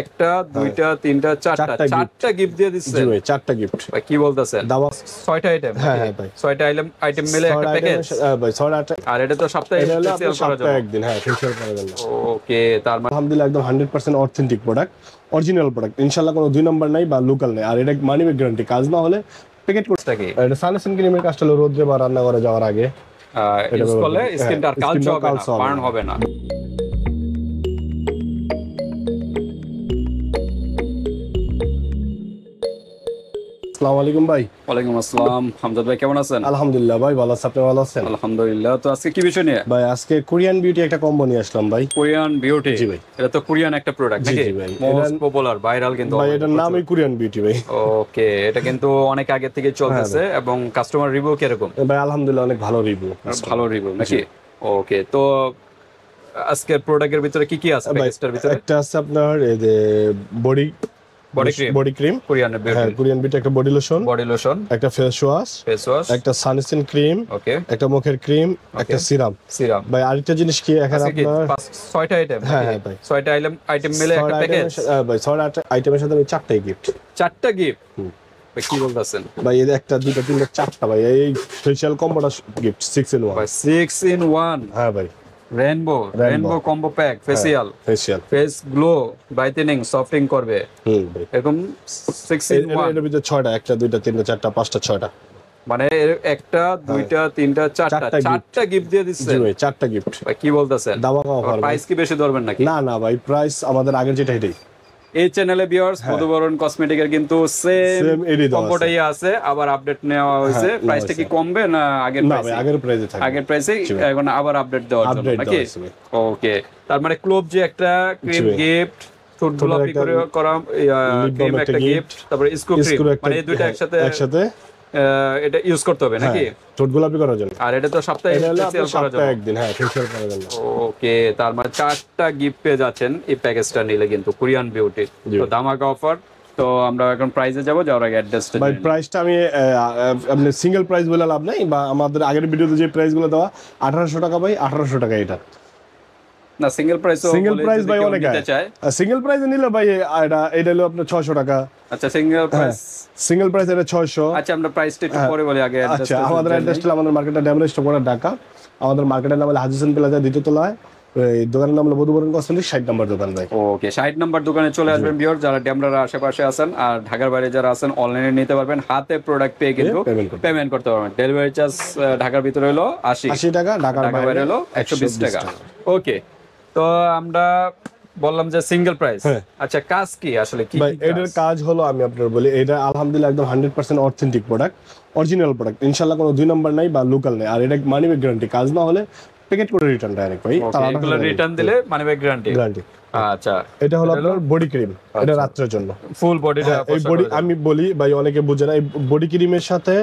একটা দুইটা তিনটা চারটা গিফট দিয়ে দিচ্ছে। জি ভাই, চারটা গিফট। ভাই কি বলতেছেন? দাবা 6টা আইটেম। হ্যাঁ হ্যাঁ ভাই, 6টা আইটেম মিলে একটা প্যাকেজ। ভাই 6টা। আর এটা তো সপ্তাহে সেল করা যাবে একদিন, হ্যাঁ ফেশিয়াল করা যাবে। ওকে, তার মানে আলহামদুলিল্লাহ একদম 100% অথেন্টিক প্রোডাক্ট, অরিজিনাল প্রোডাক্ট, ইনশাআল্লাহ কোনো দুই নাম্বার নাই বা লোকাল নাই। আর এটা মানি ব্যাক গ্যারান্টি, কাজ না হলে প্যাকেট করতে থাকে। এটা সানস্ক্রিন ক্রিমের কাজটা হলো রোদ্রে বা রান্না করে যাওয়ার আগে ইউজ করলে স্কিনটা আর কালচে হবে না, বার্ন হবে না। আসসালামু আলাইকুম ভাই। ওয়ালাইকুম আসসালাম। হামজাদ ভাই কেমন আছেন? আলহামদুলিল্লাহ ভাই ভালো আছি, আপনি ভালো আছেন? আলহামদুলিল্লাহ। তো আজকে কি বিষয় নিয়ে? ভাই আজকে কোরিয়ান বিউটি একটা কম্বো নিয়ে আসলাম ভাই। Korean beauty? জি ভাই। এটা তো কোরিয়ান একটা প্রোডাক্ট নাকি? জি ভাই, মোস্ট পপুলার, ভাইরাল কিন্তু ভাই। এটার নামই কোরিয়ান বিউটি ভাই। ওকে, এটা কিন্তু অনেক আগে থেকে চলতেছে এবং কাস্টমার রিভিউ কিরকম? ভাই আলহামদুলিল্লাহ অনেক ভালো রিভিউ। ভালো রিভিউ নাকি? ওকে, তো আজকের প্রোডাক্টের ভিতরে কি কি আছে প্যাকেজটার ভিতরে? একটা আছে আপনার এই যে বডি ক্রিম কোরিয়ান বিউটি, একটা বডি লোশন, একটা ফেস ওয়াশ, একটা সানস্ক্রিন ক্রিম, ওকে, একটা মুখের ক্রিম, একটা সিরাম। ভাই আরেকটা জিনিস কি, এখানে আপনার 6টা আইটেম। হ্যাঁ হ্যাঁ ভাই, 6টা আইটেম মিলে একটা প্যাকেজ। ভাই 6টা আইটেমের সাথে আমি 4টাই গিফট। 4টা গিফট? ভাই কি বলতেছেন? ভাই এই একটা দুইটা তিনটা চারটা ভাই, এই ফেশিয়াল কম্বোটা গিফট 6 in 1 ভাই। 6 in 1? হ্যাঁ ভাই, rainbow combo pack, facial face glow, brightening, softing করবে। ভাই এরকম 6 in 1 এর ভিতরে 6টা, একটা দুইটা তিনটা চারটা পাঁচটা 6টা, মানে একটা দুইটা তিনটা চারটা গিফট দিয়ে দিচ্ছে। জি ভাই, চারটা গিফট। ভাই কি বলতেছেন? দাবা অফার। প্রাইস কি বেশি ধরবেন নাকি? না না ভাই, প্রাইস আমাদের আগের যেটা এটাই। এই চ্যানেলে ভিউয়ার্স মধুবরণ কসমেটিকের কিন্তু সেম কম্বোটাই আছে, আবার আপডেট নেওয়া হয়েছে। প্রাইসটা কি কমবে না আগের প্রাইসে? না ভাই, আগের প্রাইসে থাকবে। আগের প্রাইসে এখন আবার আপডেট দেওয়ার জন্য নাকি? ওকে, তার মানে ক্লোব যে একটা ক্রিম গিফট, ঠোঁট গোলাপি করে করা ক্রিম একটা গিফট, তারপরে স্ক্রু ক্রিম, মানে এই দুইটা একসাথে এটা ইউজ করতে হবে নাকি? ঠোঁট গোলাপি করার জন্য। আর এটা তো সপ্তাহে সেল করা যাবে একদিন, হ্যাঁ ফেশিয়াল করার জন্য। ওকে, তার মানে 4টা গিফট পেয়ে যাচ্ছেন এই প্যাকেজটা নিলে কিন্তু কোরিয়ান বিউটি। তো ধামাকা অফার। তো আমরা এখন প্রাইসে যাব, যাওয়ার আগে অ্যাড্রেসটা ভাই প্রাইসটা আমি আপনি সিঙ্গেল প্রাইস বলে লাভ নাই, বা আমাদের আগের ভিডিওতে যে প্রাইসগুলো দেওয়া 1800 টাকা ভাই, 1800 টাকা এটা না। সিঙ্গেল প্রাইস ভাই অনেক চাই। সিঙ্গেল প্রাইসে নিলে ভাই এটা হলো আপনার 600 টাকা। আচ্ছা, সিঙ্গেল প্রাইস এটা 600। আচ্ছা, আমরা প্রাইসটা একটু পরে বলি, আগে আচ্ছা আমাদের অ্যাড্রেসটা, আমাদের মার্কেটটা ড্যামরা স্টক করা ঢাকা। আমাদের মার্কেটের নাম হলো হাজি হোসেন প্লাজা, দ্বিতীয় তলায়। এই দোকানের নাম হলো মধুবরণ কসমেটিক্স, 60 নম্বর দোকান ভাই। ওকে, 60 নম্বর দোকানে চলে আসবেন ভিউয়ার, যারা ড্যামরার আশেপাশে আছেন। আর ঢাকার বাইরে যারা আছেন অনলাইনে নিতে পারবেন, হাতে প্রোডাক্ট পেয়ে কিন্তু পেমেন্ট করতে পারবেন। ডেলিভারি চার্জ ঢাকার ভিতরে হলো 80 টাকা, ঢাকার বাইরে হলো 120 টাকা। ওকে, তো আমরা বললাম যে সিঙ্গেল প্রাইস। আচ্ছা, কাজ কি আসলে কি? ভাই এটার কাজ হলো, আমি আপনার বলি, এটা আলহামদুলিল্লাহ একদম 100% অথেন্টিক প্রোডাক্ট, অরিজিনাল প্রোডাক্ট, ইনশাআল্লাহ কোনো দুই নাম্বার নাই বা লোকাল নাই। আর এটা মানি ব্যাক গ্যারান্টি, কাজ না হলে প্যাকেট করে রিটার্ন ডাইরেক্ট ভাই। তাহলে রিটার্ন দিলে মানি ব্যাক গ্যারান্টি। আচ্ছা, এটা হলো আপনার বডি ক্রিম, এটা রাত্রের জন্য ফুল বডিটা। এই বডি আমি বলি ভাই, অনেকে বুঝে না, এই বডি ক্রিমের সাথে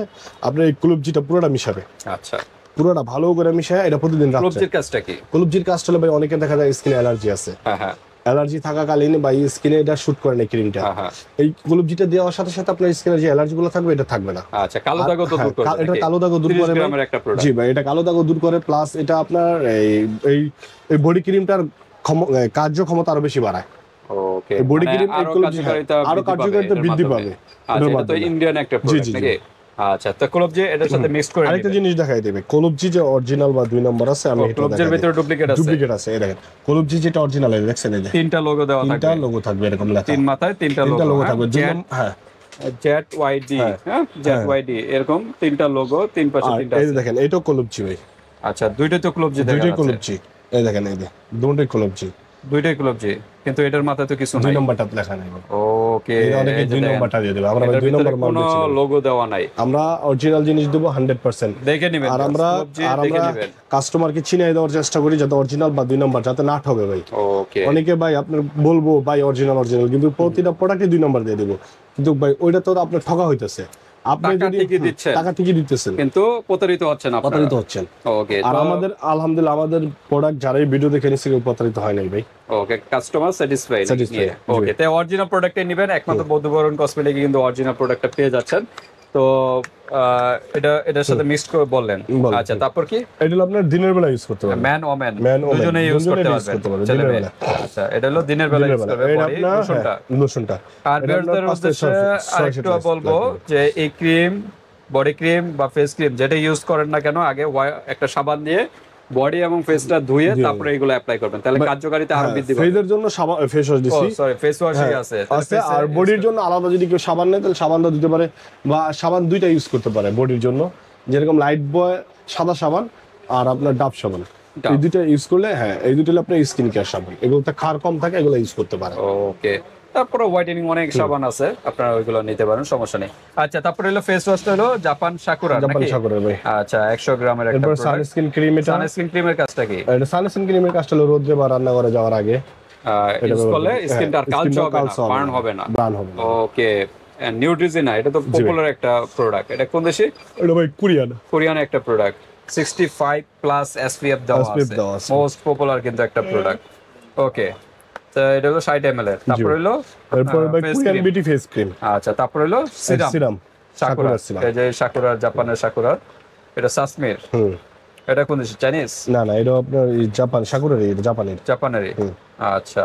আপনার এই ক্লুবজিটা পুরোটা মিশাবে। আচ্ছা, পুরোটা ভালো করে মিশায় এটা প্রতিদিন রাতে। ক্লুবজির কাজটা কি? ক্লুবজির কাজটা হলো ভাই, অনেকে দেখা যায় স্কিনে অ্যালার্জি আছে। হ্যাঁ, অ্যালার্জি থাকাকালীন বা স্কিনে এটা শুট করে না ক্রিমটা। এই ক্লুবজিটা দেওয়ার সাথে সাথে আপনার স্কিনে যে অ্যালার্জি গুলো থাকবে এটা থাকবে না। আচ্ছা, কালো দাগও তো দূর করে। এটা কালো দাগও দূর করে। জি ভাই, এটা কালো দাগও দূর করে, প্লাস এটা আপনার এই বডি ক্রিমটার কার্যক্ষমতা আরো বেশি বাড়ায়। ওকে, এই বডি ক্রিম আরো কার্যকারিতা বৃদ্ধি পাবে। আচ্ছা, এটা তো ইন্ডিয়ান একটা প্রোডাক্ট নাকি? আচ্ছা, তো ক্লুবজি এটার সাথে মিক্স করে আরেকটা জিনিস দেখাই দেবে। ক্লুবজি যে অরিজিনাল বা দুই নম্বর আছে, আমি এটা ক্লুবজির ভিতরে ডুপ্লিকেট আছে। এই দেখেন, ক্লুবজি যেটা অরিজিনাল আছে, দেখছেন এই যে 3টা লোগো দেওয়া থাকবে। 3টা লোগো থাকবে এরকম লেখা, 3 মাথায় 3টা লোগো থাকবে। হ্যাঁ, ZYD, হ্যাঁ ZYD, এরকম 3টা লোগো, তিন পাশে 3টা। এই দেখেন, এইটাও ক্লুবজি ভাই। আচ্ছা, দুইটাই তো ক্লুবজি দেখা যাচ্ছে। দুইটাই ক্লুবজি, এই দেখেন, এই যে দুটোই ক্লুবজি। দুইটাই ক্লুবজি, কিন্তু এটার মাথায় তো কিছু নাই, 2 নম্বরটা লেখা নাই। ওকে, এটা অনেকে 2 নম্বরটা দিয়ে দেবে। আমরা 2 নম্বর মাল কোনো লোগো দেওয়া নাই, আমরা অরিজিনাল জিনিস দেব 100%। দেখে নেবেন। আর আমরা কাস্টমারকে চিনিয়ে দেওয়ার চেষ্টা করি যাতে অরিজিনাল বা 2 নম্বর যাতে না ঠকে ভাই। ওকে, অনেকে ভাই আপনার বলবো ভাই অরিজিনাল, কিন্তু প্রতিটা প্রোডাক্টে 2 নম্বর দিয়ে দেব, কিন্তু ভাই ওইটা তো আপনার ঠকা হইতেছে। আপনি যদি টাকা ঠিকই দিতেছেন, কিন্তু প্রতারিত হচ্ছেন। ওকে, আর আমাদের আলহামদুলিল্লাহ আমাদের প্রোডাক্ট যারাই ভিডিও দেখে নিচ্ছে কেউ প্রতারিত হয় নাই ভাই। ওকে, কাস্টমার স্যাটিসফাইড। ওকে, তাই অরিজিনাল প্রোডাক্টে নেবেন, একমাত্র মধুবরণ কসমেটিকে কিন্তু অরিজিনাল প্রোডাক্টটা পেয়ে যাচ্ছেন। তো এটার সাথে মিক্স করে বললেন। আচ্ছা, তারপর কি? এটা হলো আপনার দিনের বেলা ইউজ করতে পারবেন, ম্যান ওমেন দুজনেই ইউজ করতে পারবেন ছেলে মেয়ে। আচ্ছা, এটা হলো দিনের বেলা ইউজ করবে বডি লোশনটা। আর বিয়ারদের উদ্দেশ্যে আরেকটু বলবো যে এই ক্রিম, বডি ক্রিম বা ফেস ক্রিম যেটা ইউজ করেন না কেন, আগে একটা সাবান দিয়ে বডি এবং ফেসটা ধুয়ে তারপরে এগুলো অ্যাপ্লাই করবেন, তাহলে কার্যকারিতা আরো বৃদ্ধি পাবে। ফেসের জন্য ফেস ওয়াশ দিছি, সরি ফেস ওয়াশই আছে। আর বডির জন্য আলাদা যদি কেউ সাবান নেয় তাহলে সাবানটা দিতে পারে, বা সাবান দুইটা ইউজ করতে পারে বডির জন্য, যেরকম লাইট বয় সাদা সাবান আর আপনার ডাব সাবান, এই দুইটা ইউজ করলে এই দুটো হলো আপনার স্কিন কেয়ার সাবান, এগুলোতে ক্ষার কম থাকে, এগুলো ইউজ করতে পারে। ওকে, তারপরে হোয়াইটেনিং অনেক সাবান আছে, আপনারা ওইগুলো নিতে পারেন, সমস্যা নেই। আচ্ছা, তারপরে হলো ফেস ওয়াশটা হলো জাপান সাকুরা নাকি? ভাই। আচ্ছা, 100 গ্রামের একটা প্রোডাক্ট। সানস্ক্রিন ক্রিম, এটা সানস্ক্রিন ক্রিমের কাজটা কি? এটা সানস্ক্রিন ক্রিমের কাজটা হলো রোদে বা রান্না করে যাওয়ার আগে ইউজ করলে স্কিনটা কালচে হবে না, বার্ন হবে না। ওকে, নিউট্রিজিনা এটা তো পপুলার একটা প্রোডাক্ট, এটা কোন দেশে? এটা ভাই কোরিয়ান একটা প্রোডাক্ট, 65 প্লাস এসপিএফ দেওয়া আছে, মোস্ট পপুলার কিন্তু একটা প্রোডাক্ট। ওকে, তো এটা হলো 60 ml এর। তারপর হলো কোরিয়ান বিউটি ফেস ক্রিম। আচ্ছা, তারপর হলো সিরাম সাকুরা, এই যে সাকুরা, জাপানের সাকুরা, এটা সাসমির। এটা কোন দেশে? চাইনিজ? না, এটা আপনার জাপান সাকুরারই, এটা জাপানেরই। আচ্ছা,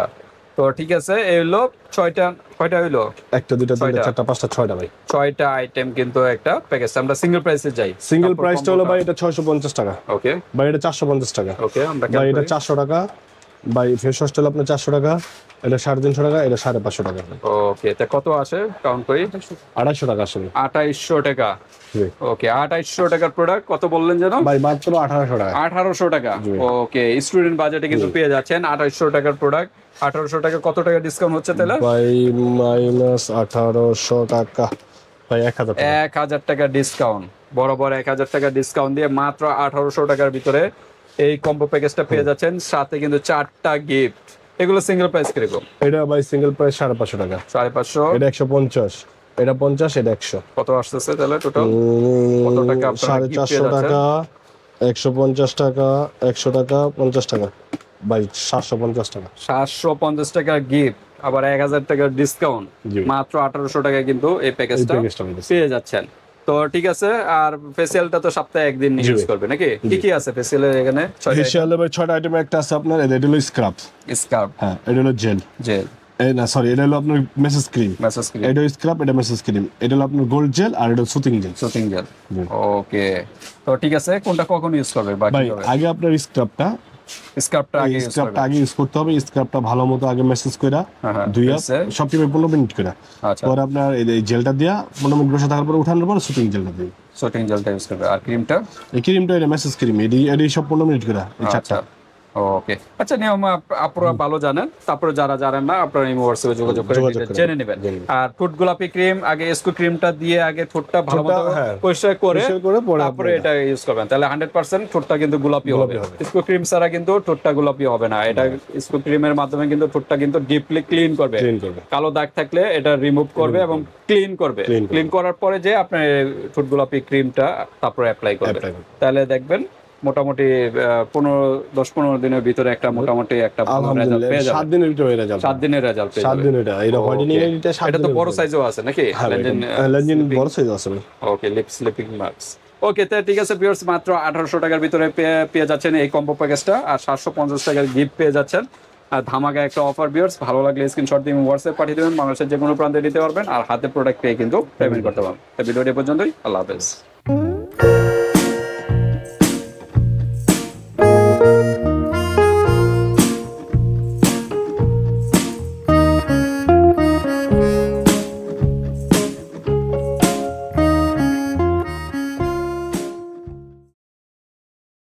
তো ঠিক আছে, এই হলো 6টা, কয়টা হইলো? 1 2 3 4 5 6টা ভাই, 6টা আইটেম কিন্তু একটা প্যাকেজ। আমরা সিঙ্গেল প্রাইসে যাই। সিঙ্গেল প্রাইসটা হলো ভাই এটা 650 টাকা। ওকে ভাই, এটা 450 টাকা। ওকে, আমরা ভাই এটা 400 টাকা। ভাই ফেস ওয়াশটা হলো আপনার 400 টাকা, এটা 350 টাকা, এটা 550 টাকা। ওকে, তা কত আসে কাউন্ট করি? 250 টাকা আসলে। 2800 টাকা। ওকে, 2800 টাকার প্রোডাক্ট কত বললেন যেন ভাই? মাত্র 1800 টাকা। 1800 টাকা। ওকে, স্টুডেন্ট বাজেটে কিন্তু পেয়ে যাচ্ছেন 2800 টাকার প্রোডাক্ট। 1800 টাকা কত টাকা ডিসকাউন্ট হচ্ছে তাহলে? ভাই মাইনাস 1800 টাকা, ভাই 1000 টাকা ডিসকাউন্ট, বরাবর 1000 টাকা ডিসকাউন্ট দিয়ে মাত্র 1800 টাকার ভিতরে এই কম্বো প্যাকেজটা পেয়ে যাচ্ছেন, সাথে কিন্তু 4টা গিফট। এগুলো সিঙ্গেল প্রাইস কিরকম? এটা ভাই সিঙ্গেল প্রাইস 550 টাকা। 550, এটা 150, এটা 50, এটা 100। কত আসছে তাহলে টোটাল? কত টাকা আপনারা গিফট পেয়ে 450 টাকা, 150 টাকা, 100 টাকা, 50 টাকা, ভাই 750 টাকা। 750 টাকার গিফট, আবার 1000 টাকার ডিসকাউন্ট, মাত্র 1800 টাকায় কিন্তু এই প্যাকেজটা পেয়ে যাচ্ছেন। তো ঠিক আছে, আর ফেসিয়ালটা তো সপ্তাহে একদিন ইউজ করবে নাকি? কি কি আছে ফেসিয়ালের এখানে? ফেসিয়ালে ভাই 6টা আইটেম একটা আছে আপনার, এটা হলো স্ক্রাব। হ্যাঁ, এটা হলো জেল। না সরি, এটা হলো আপনার মেসেজ ক্রিম। এটা স্ক্রাব, এটা মেসেজ ক্রিম। এটা হলো আপনার গোল্ড জেল, আর এটা সুতিং জেল। ওকে, তো ঠিক আছে, কোনটা কখন ইউজ করবে? ভাই আগে আপনার স্ক্রাবটা আগে ইউজ করতে হবে। স্ক্রাবটা ভালো মতো আগে মেসেজ কইরা ধুইয়া সবচেয়ে 15 মিনিট কইরা, পরে আপনার এই জেলটা দিয়া 15 মিনিট বসে থাকার পর উঠানোর পর সুতিং জেলটা দিই। সুতিং জেলটা ইউজ করবে। আর ক্রিমটা? এই ক্রিমটা এটা মেসেজ ক্রিম, এডি সব 15 মিনিট কইরা, এই চারটা। ওকে, আচ্ছা, নিয়ম আপনারা ভালো জানেন, তারপরে যারা জানেন না আপনারা এই হোয়াটসঅ্যাপে যোগাযোগ করে জেনে নেবেন। আর ঠোঁট গোলাপি ক্রিম আগে এসকো ক্রিমটা দিয়ে আগে ঠোঁটটা ভালো মতো পরিষ্কার করে তারপরে এটা ইউজ করবেন, তাহলে 100% ঠোঁটটা কিন্তু গোলাপি হবে। এসকো ক্রিম ছাড়া কিন্তু ঠোঁটটা গোলাপি হবে না। এটা এসকো ক্রিমের মাধ্যমে কিন্তু ঠোঁটটা কিন্তু ডিপলি ক্লিন করবে, কালো দাগ থাকলে এটা রিমুভ করবে এবং ক্লিন করবে। ক্লিন করার পরে যে আপনি ঠোঁট গোলাপি ক্রিমটা তারপরে অ্যাপ্লাই করবেন, তাহলে দেখবেন মোটামুটি 10-15 দিনের ভিতরে একটা মোটামুটি একটা ভালো রেজাল্ট পেয়ে যাবেন। 7 দিনের ভিতরে রেজাল্ট, 7 দিনের রেজাল্ট পেয়ে যাবেন। 7 দিন এটা হোয়াইটেনিং এটা 7 দিন। এটা তো বড় সাইজও আছে নাকি? লেনজিন বড় সাইজ আছে। ওকে, লিপ স্লিপিং মার্কস। ওকে, তো ঠিক আছে ভিউয়ার্স, মাত্র 1800 টাকার ভিতরে পেয়ে যাচ্ছেন এই কম্বো প্যাকেজটা, আর 750 টাকার গিফট পেয়ে যাচ্ছেন। আর ধামাকা একটা অফার ভিউয়ার্স, ভালো লাগলে স্ক্রিনশট দিয়ে হোয়াটসঅ্যাপ পাঠিয়ে দেবেন, বাংলাদেশের যে কোনো প্রান্তে দিতে পারবেন, আর হাতে প্রোডাক্ট পেয়ে কিন্তু পেমেন্ট করতে পারবেন। ভিডিওটি পর্যন্তই, আল্লাহ হাফেজ।